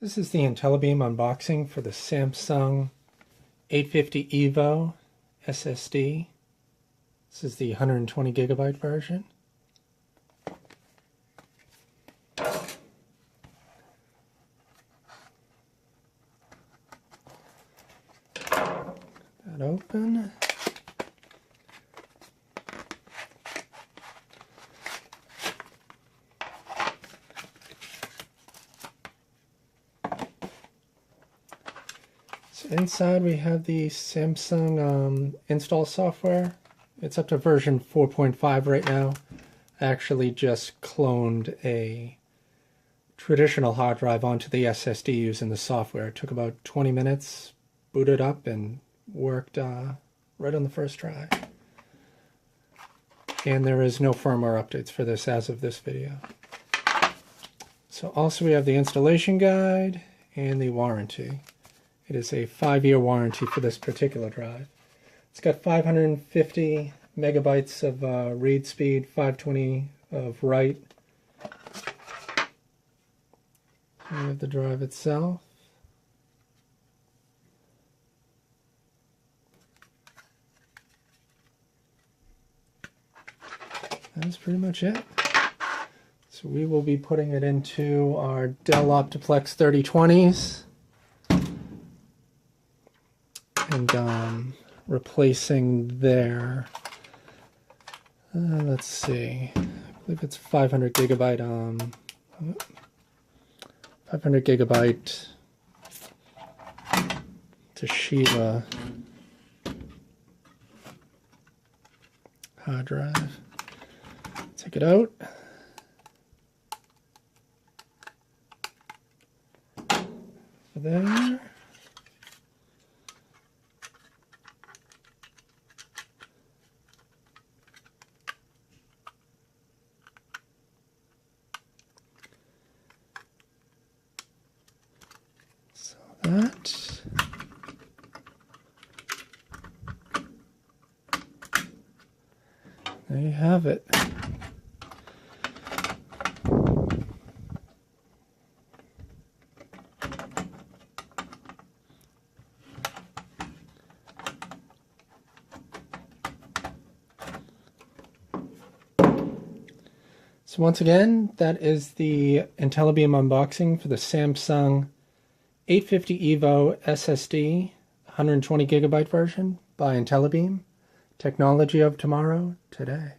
This is the Intellibeam unboxing for the Samsung 850 EVO SSD. This is the 120 gigabyte version. That open. So inside we have the Samsung install software. It's up to version 4.5 right now. I actually just cloned a traditional hard drive onto the SSD using the software. It took about 20 minutes, booted up, and worked right on the first try. And there is no firmware updates for this as of this video. So also we have the installation guide and the warranty. It is a 5-year warranty for this particular drive. It's got 550 megabytes of read speed, 520 of write. We have the drive itself. That's pretty much it. So we will be putting it into our Dell Optiplex 3020s. And replacing their, let's see, I believe it's 500 gigabyte Toshiba hard drive. Take it out. There. So that. There you have it. So once again, that is the Intellibeam unboxing for the Samsung 850 EVO SSD 120 gigabyte version by Intellibeam. Technology of tomorrow, today.